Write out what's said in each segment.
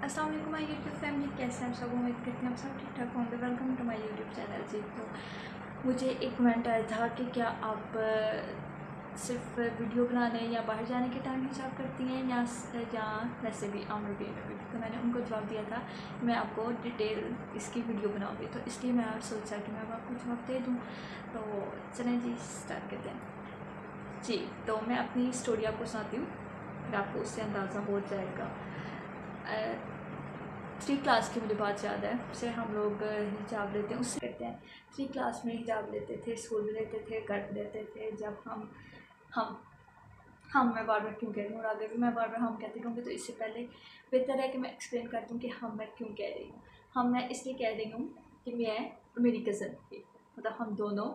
अस्सलाम वालेकुम my YouTube family, कैसे हैं सब। उम्मीद करती हैं आप सब ठीक ठाक होंगे। Welcome to my YouTube channel जी। तो मुझे एक कमेंट आया था कि क्या आप सिर्फ वीडियो बनाने या बाहर जाने के टाइम हिसाब करती हैं या वैसे भी आम रूटीन में भी। तो मैंने उनको जवाब दिया था मैं आपको डिटेल इसकी वीडियो बनाऊँगी, तो इसलिए मैं आज सोचा कि मैं आपको जवाब दे दूँ। तो चलें जी, स्टार्ट करते हैं जी। तो मैं अपनी स्टोरी आपको सुनाती हूँ, फिर आपको उससे अंदाज़ा हो जाएगा। 3 क्लास की मुझे बात याद है, उससे हम लोग हिजाब लेते हैं, उससे कहते हैं 3 क्लास में हिजाब लेते थे, स्कूल में लेते थे, घर में लेते थे। जब हम हम मैं बार बार क्यों कह रही हूँ और आगे भी मैं बार बार हम कहती रहूँगी, तो इससे पहले बेहतर है कि मैं एक्सप्लेन कर दूँ कि हम मैं क्यों कह रही हूँ। हम मैं इसलिए कह रही हूँ कि मैं और मेरी कज़न थी, मतलब हम दोनों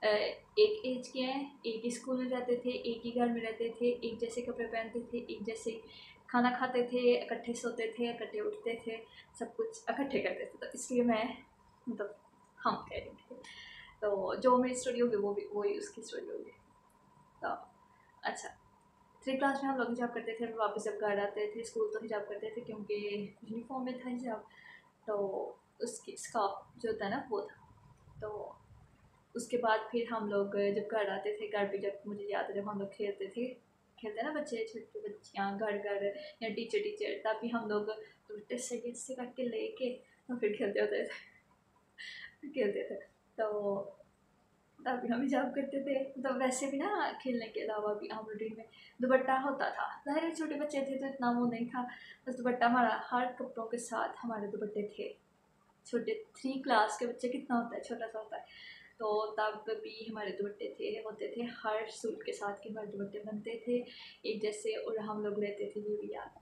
एक एज के हैं, एक ही स्कूल में जाते थे, एक ही घर में रहते थे, एक जैसे कपड़े पहनते थे, एक जैसे खाना खाते थे, इकट्ठे सोते थे, इकट्ठे उठते थे, सब कुछ इकट्ठे करते थे। तो इसलिए मैं मतलब हम कह रही थी। तो जो मेरी स्टोरी होगी वो भी वही उसकी स्टोरी होगी। तो अच्छा, 3 क्लास में हम लोग हिजाब करते थे, फिर वापस जब घर आते थे स्कूल तो हिजाब करते थे क्योंकि यूनिफॉर्म में था हिजाब। तो उसकी स्कार्फ जो होता है ना वो था। तो उसके बाद फिर हम लोग जब घर आते थे, घर पे जब मुझे याद है जब हम लोग खेलते थे, खेलते ना बच्चे, छोटे बच्चियाँ घर घर या टीचर टीचर, तभी हम लोग दुपट्टे से काट के लेके तो फिर खेलते होते थे खेलते थे। तो तभी हम हिजाब करते थे। तो वैसे भी ना खेलने के अलावा भी आम रूटीन में दुपट्टा होता था। ज़ाहिर है छोटे बच्चे थे तो इतना वो नहीं था, बस दुपट्टा हमारा हर कपड़ों के साथ हमारे दुपट्टे थे। छोटे 3 क्लास के बच्चे कितना होता है, छोटा सा होता है। तो तब भी हमारे दुपट्टे होते थे, हर सूट के साथ के हमारे दुपट्टे बनते थे एक जैसे, और हम लोग रहते थे, ये भी याद।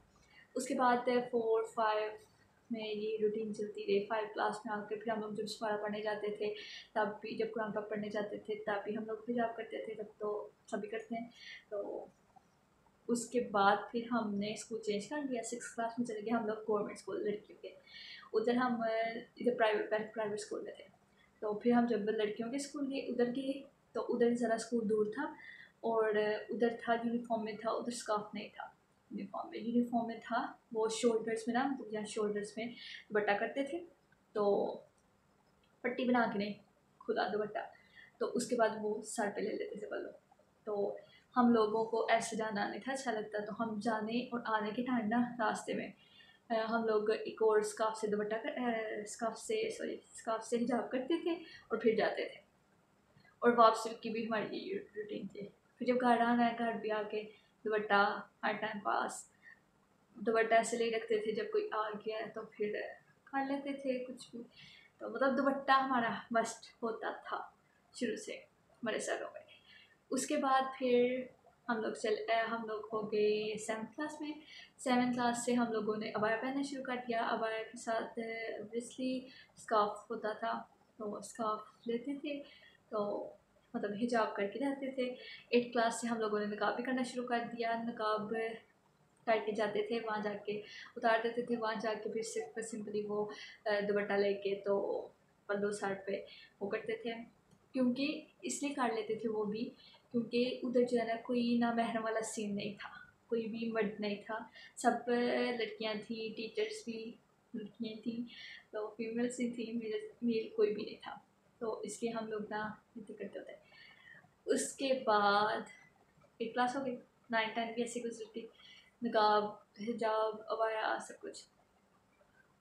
उसके बाद 4-5 में ये रूटीन चलती रही। 5 क्लास में आकर फिर हम लोग जब सुमारा पढ़ने जाते थे, तब भी जब कुरान पाक पढ़ने जाते थे तब भी हम लोग हिजाब करते थे, तब तो सभी करते हैं। तो उसके बाद फिर हमने स्कूल चेंज कर लिया, 6 क्लास में चले गए हम लोग गवर्नमेंट स्कूल लड़कियों के। उधर हम इधर प्राइवेट स्कूल में थे। तो फिर हम जब लड़कियों के स्कूल गए उधर गए, तो उधर ज़रा स्कूल दूर था और उधर था यूनिफॉर्म में था, उधर स्कार्फ नहीं था। यूनिफॉर्म में था वो शोल्डर्स में ना, मतलब यहाँ शोल्डर्स में दुपट्टा करते थे, तो पट्टी बना के नहीं, खुला दुपट्टा। तो उसके बाद वो सर पे ले लेते थे बल्लो। तो हम लोगों को ऐसे जाना नहीं था अच्छा लगता, तो हम जाने और आने के टाइम ना रास्ते में हम लोग एक और स्कार्फ से हिजाब करते थे और फिर जाते थे। और वापसी की भी हमारी ये रूटीन थी। फिर जब घर आना है, घर भी आके दुपट्टा हर टाइम पास, दुपट्टा ऐसे ले रखते थे, जब कोई आ गया तो फिर कर लेते थे कुछ भी। तो मतलब दुपट्टा हमारा मस्ट होता था शुरू से हमारे सरों में। उसके बाद फिर हम लोग हो गए 7th क्लास में। 7th क्लास से हम लोगों ने अबाया पहनना शुरू कर दिया। अबाया के साथ ऑब्वियसली स्कार्फ होता था, तो स्कार्फ लेते थे, तो मतलब हिजाब करके रहते थे। 8th क्लास से हम लोगों ने नकाब भी करना शुरू कर दिया। नकाब करके जाते थे, वहाँ जाके उतार देते थे, वहाँ जाके फिर सिर्फ सिंपली वो दुपट्टा लेके तो पल्लू सर पे वो करते थे। क्योंकि इसलिए कर लेते थे वो भी क्योंकि उधर जो है ना कोई ना महरम वाला सीन नहीं था, कोई भी मर्द नहीं था, सब लड़कियां थी, टीचर्स भी लड़कियां थी, तो फीमेल्स ही थी, मेल कोई भी नहीं था। तो इसलिए हम लोग ना इतने करते होते। उसके बाद 8 क्लास हो गई, 9-10 भी ऐसे गुजरी थी, नकाब हिजाब अबाया सब कुछ।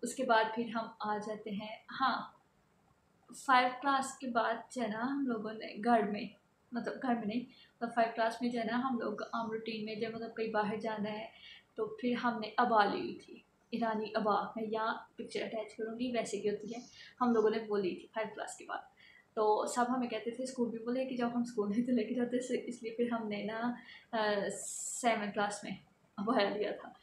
उसके बाद फिर हम आ जाते हैं, हाँ 5 क्लास के बाद जो है ना हम लोगों ने घर में, मतलब घर में नहीं, मतलब 5 क्लास में जो है ना हम लोग आम रूटीन में जब मतलब कहीं बाहर जाना है तो फिर हमने अबा ली हुई थी, ईरानी अबा। मैं यहाँ पिक्चर अटैच करूँगी, वैसे की होती है, हम लोगों ने वो ली थी 5 क्लास के बाद। तो सब हमें कहते थे स्कूल भी बोले कि जब हम स्कूल नहीं तो लेके जाते, इसलिए फिर हमने ना 7th क्लास में अबाया लिया था।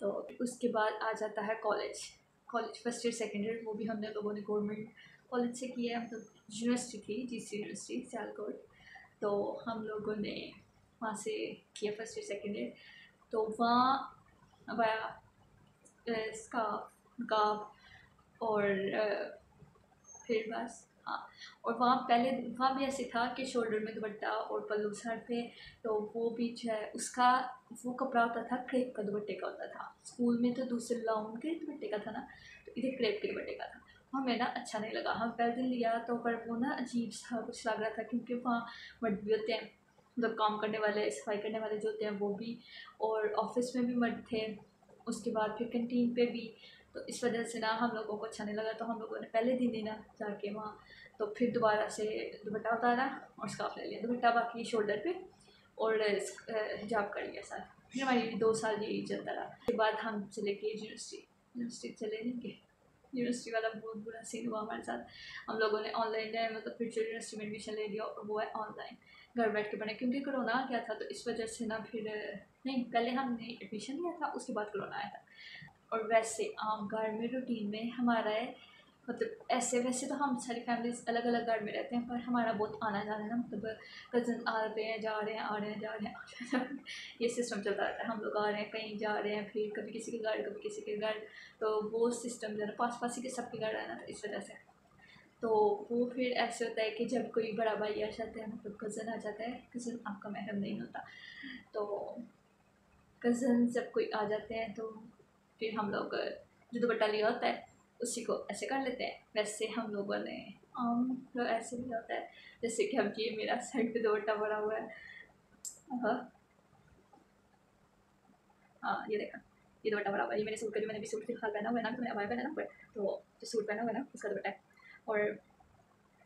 तो उसके बाद आ जाता है college. College first year second year वो भी हमने लोगों ने गवर्नमेंट कॉलेज से किया है, मतलब यूनिवर्सिटी थी, जीसी यूनिवर्सिटी सियालकोट। तो हम लोगों ने वहाँ से किया फर्स्ट ईयर सेकेंड ईयर। तो वहाँ अबाया, स्कार्फ, नकाब और फिर बस हाँ, और वहाँ पहले वहाँ भी ऐसे था कि शोल्डर में दुपट्टा और पल्लू सर पे, तो वो भी जो है उसका वो कपड़ा होता था क्रेप का दुपट्टे का होता था। स्कूल में तो दूसरे लाउन के दुपट्टे का था ना, तो इधर क्रेप के दुपट्टे का था। हमें ना अच्छा नहीं लगा, हम पहले दिन लिया तो पर वो ना अजीब सा कुछ लग रहा था, क्योंकि वहाँ मर्द भी होते हैं, मतलब काम करने वाले, सफाई करने वाले जो होते हैं वो भी, और ऑफिस में भी मर्द थे, उसके बाद फिर कैंटीन पे भी। तो इस वजह से ना हम लोगों को अच्छा नहीं लगा, तो हम लोगों ने पहले दिन ही ना जाके वहाँ तो फिर दोबारा से दुपट्टा उतारा और स्कार्फ ले लिया, दुपट्टा बाकी शोल्डर पे और हिजाब कर लिया सर। फिर हमारी 2 साल यही चलता रहा। उसके बाद हम चले गए यूनिवर्सिटी चले नहीं गए, यूनिवर्सिटी वाला बहुत बुरा सीन हुआ हमारे साथ। हम लोगों ने ऑनलाइन मतलब फिर यूनिवर्सिटी में एडमिशन ले लिया, और वो है ऑनलाइन, घर बैठ के पढ़े, क्योंकि कोरोना आ गया था, तो इस वजह से ना फिर नहीं, पहले हमने एडमिशन लिया था, उसके बाद कोरोना आया था। और वैसे आम घर में रूटीन में हमारा है, मतलब ऐसे वैसे तो हम सारी फैमिलीज अलग अलग घर में रहते हैं, पर हमारा बहुत आना जाना है ना, मतलब कज़न आ रहे हैं जा रहे हैं, आ रहे हैं जा रहे हैं, आ रहे हैं ये सिस्टम चलता रहता है। हम लोग आ रहे हैं कहीं जा रहे हैं, फिर कभी किसी के घर कभी किसी के घर, तो वो सिस्टम जो है पास पास ही के सबके घर रहना था, इस वजह से। तो वो फिर ऐसे होता है कि जब कोई बड़ा भाई आ जाता है, मतलब कज़न आ जाता है, कज़न आपका महरम नहीं होता, तो कज़न जब कोई आ जाते हैं तो फिर हम लोग जो दुपट्टा लिया होता है उसी को ऐसे कर लेते हैं। वैसे हम लोगों ने तो ऐसे लिया होता है, जैसे कि अब ये मेरा साइड पे दुपट्टा पड़ा हुआ है। हाँ हाँ, ये देखा, ये दुपट्टा पड़ा हुआ है, ये मैंने सूट का, जो मैंने भी सूट फिलहाल पहना हुआ है ना, तो मैंने अबाया पहना ना ऊपर, तो जो सूट पहना हुआ है ना उसका दुपट्टा है। और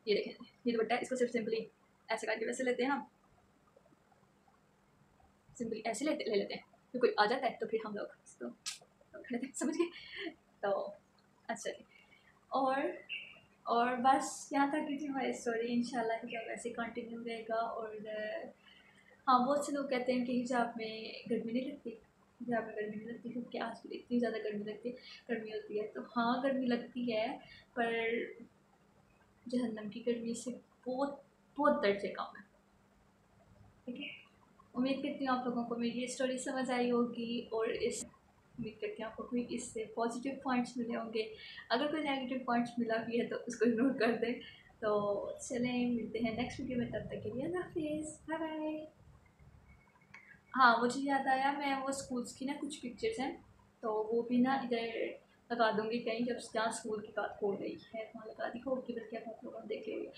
ये देखें, ये दुपट्टा है, इसको सिर्फ सिंपली ऐसे करके वैसे लेते हैं हम, सिंपली ऐसे ले लेते हैं, फिर कोई आ जाता है तो फिर हम लोग इसको कर लेते हैं, समझ गए। तो अच्छा जी, और और बस यहाँ तक की थी हमारी स्टोरी। इंशाल्लाह हिजाब ऐसे कंटिन्यू रहेगा। और हाँ, बहुत से लोग कहते हैं कि हिजाब में गर्मी नहीं लगती, हिजाब में गर्मी नहीं लगती, क्योंकि आजकल इतनी ज़्यादा गर्मी होती है। तो हाँ, गर्मी लगती है, पर जहन्नम की गर्मी से बहुत बहुत दर्जे कम है। ठीक है, उम्मीद करती हूँ आप लोगों को मेरी ये स्टोरी समझ आई होगी, और इस उम्मीद करती हूँ आपको कोई इससे पॉजिटिव पॉइंट्स मिले होंगे। अगर कोई नेगेटिव पॉइंट्स मिला भी है तो उसको इग्नोर कर दें। तो चलें, मिलते हैं नेक्स्ट वीडियो में, तब तक के लिए अल्लाह हाफिज़, बाय बाय। हाँ, मुझे याद आया, मैं वो स्कूल्स की ना कुछ पिक्चर्स हैं, तो वो भी ना इधर लगा दूँगी कहीं, जब जहाँ स्कूल की बात हो रही है वहाँ लगा दी होगी, बल्कि आप लोगों ने देख लेंगे।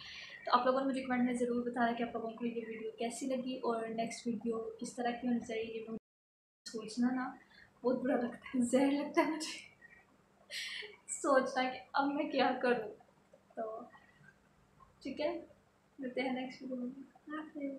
तो आप लोगों ने मुझे कमेंट में ज़रूर बताना कि आप लोगों को ये वीडियो कैसी लगी, और नेक्स्ट वीडियो किस तरह की होनी चाहिए। ये सोचना ना बहुत बुरा लगता है, ज़हर लगता है मुझे सोचना कि अब मैं क्या करूँ। तो ठीक है, मिलते हैं नेक्स्ट वीडियो में, हाफिज़।